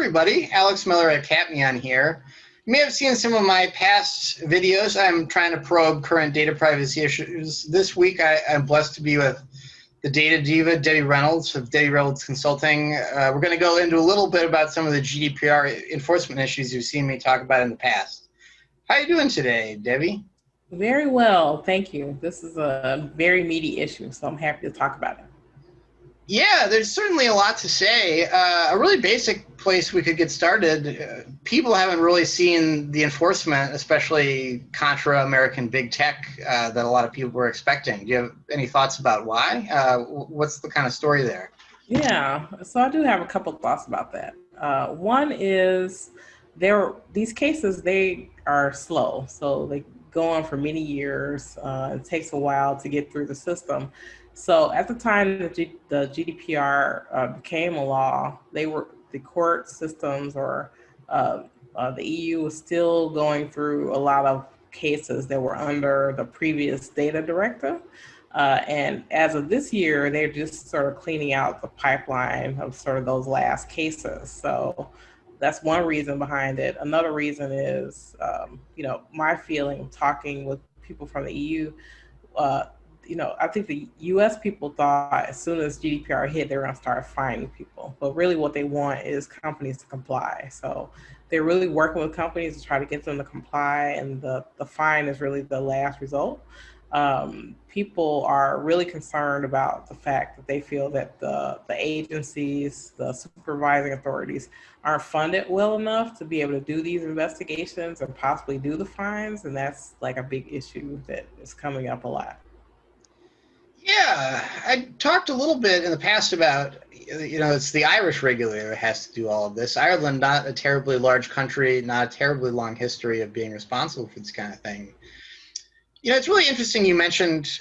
everybody, Alex Miller at Capnion here. You may have seen some of my past videos. I'm trying to probe current data privacy issues. This week I'm blessed to be with the Data Diva, Debbie Reynolds of Debbie Reynolds Consulting. We're going to go into a little bit about some of the GDPR enforcement issues you've seen me talk about in the past. How are you doing today, Debbie? Very well, thank you. This is a very meaty issue, so I'm happy to talk about it. Yeah, there's certainly a lot to say. A really basic place we could get started, people haven't really seen the enforcement, especially contra American big tech, that a lot of people were expecting. Do you have any thoughts about why? What's the kind of story there? Yeah, so I do have a couple of thoughts about that. One is these cases, they are slow, so they go on for many years. It takes a while to get through the system. So at the time the GDPR became a law, the court systems or the EU was still going through a lot of cases that were under the previous data directive. And as of this year, they're just sort of cleaning out the pipeline of sort of those last cases. So that's one reason behind it. Another reason is, my feeling talking with people from the EU, I think the US people thought as soon as GDPR hit, they were going to start fining people. But really what they want is companies to comply. So they're really working with companies to try to get them to comply. And the fine is really the last result. People are really concerned about the fact that they feel that the agencies, the supervising authorities aren't funded well enough to be able to do these investigations and possibly do the fines. And that's like a big issue that is coming up a lot. Yeah, I talked a little bit in the past about, it's the Irish regulator that has to do all of this. Ireland, not a terribly large country, not a terribly long history of being responsible for this kind of thing. It's really interesting you mentioned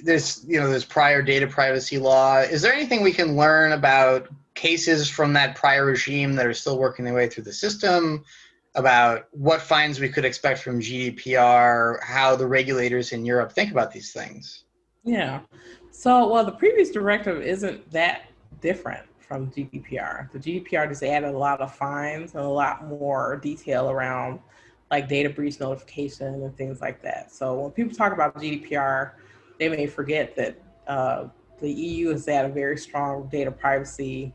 this prior data privacy law. Is there anything we can learn about cases from that prior regime that are still working their way through the system, about what fines we could expect from GDPR, how the regulators in Europe think about these things? Yeah. So, well, the previous directive isn't that different from GDPR. The GDPR just added a lot of fines and a lot more detail around like data breach notification and things like that. So when people talk about GDPR, they may forget that the EU has had a very strong data privacy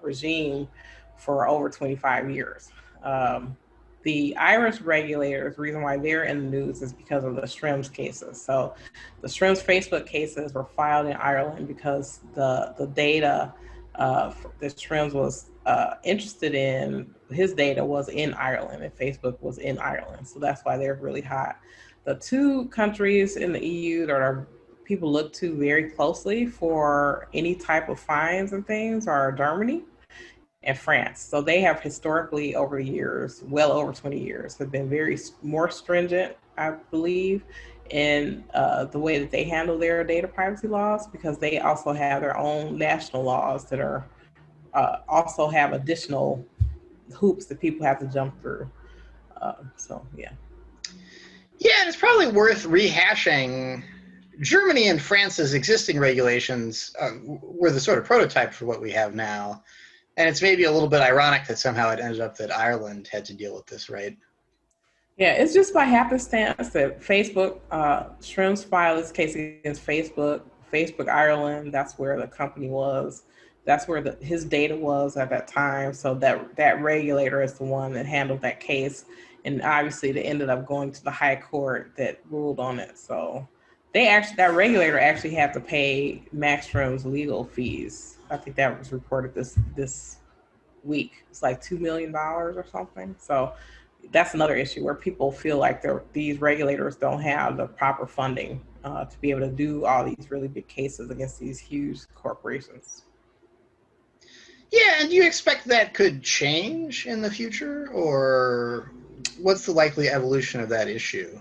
regime for over 25 years. The Irish regulators, the reason why they're in the news is because of the Schrems cases. So the Schrems Facebook cases were filed in Ireland because the data that Schrems was interested in, his data was in Ireland and Facebook was in Ireland. So that's why they're really hot. The two countries in the EU that are people look to very closely for any type of fines and things are Germany and France. So they have historically over the years, well over 20 years, have been very more stringent, I believe, in the way that they handle their data privacy laws, because they also have their own national laws that are also have additional hoops that people have to jump through. Yeah. Yeah, and it's probably worth rehashing. Germany and France's existing regulations were the sort of prototype for what we have now. And it's maybe a little bit ironic that somehow it ended up that Ireland had to deal with this, right? Yeah, it's just by happenstance that Facebook, Schrems filed this case against Facebook Ireland, that's where the company was. That's where his data was at that time. So that regulator is the one that handled that case. And obviously they ended up going to the high court that ruled on it. So that regulator actually had to pay Max Schrems legal fees. I think that was reported this week. It's like $2 million or something. So that's another issue where people feel like these regulators don't have the proper funding to be able to do all these really big cases against these huge corporations. Yeah, and do you expect that could change in the future, or what's the likely evolution of that issue?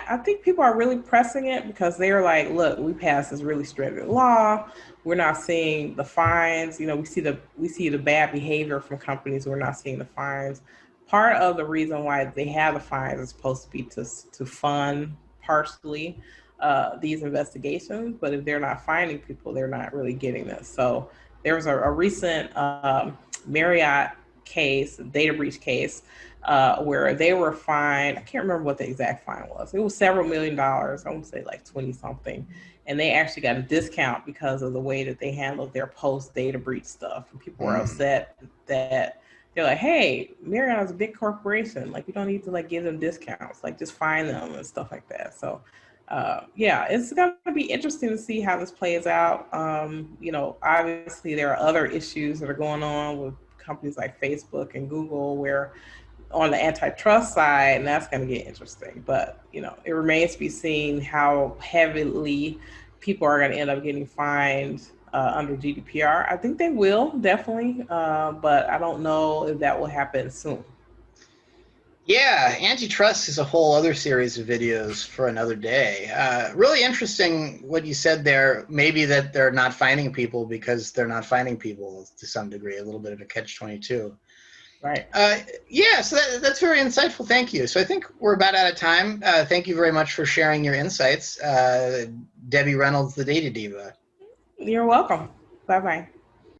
I think people are really pressing it because they're like, look, we passed this really stringent law. We're not seeing the fines. We see the bad behavior from companies. We're not seeing the fines. Part of the reason why they have the fines is supposed to be to fund partially these investigations. But if they're not finding people, they're not really getting this. So there was a recent Marriott case, data breach case, where they were fined. I can't remember what the exact fine was. It was several $1,000,000. I would say like 20 something. And they actually got a discount because of the way that they handled their post data breach stuff. And people were upset that they're like, hey, Marriott is a big corporation. Like, you don't need to like give them discounts. Like, just fine them and stuff like that. So, yeah, it's going to be interesting to see how this plays out. Obviously there are other issues that are going on with companies like Facebook and Google, where on the antitrust side, and that's going to get interesting. But it remains to be seen how heavily people are going to end up getting fined under GDPR. I think they will definitely, but I don't know if that will happen soon. Yeah, antitrust is a whole other series of videos for another day. Really interesting what you said there. Maybe that they're not finding people because they're not finding people to some degree, a little bit of a catch-22. Right. Yeah, so that's very insightful. Thank you. So I think we're about out of time. Thank you very much for sharing your insights. Debbie Reynolds, the Data Diva. You're welcome. Bye-bye.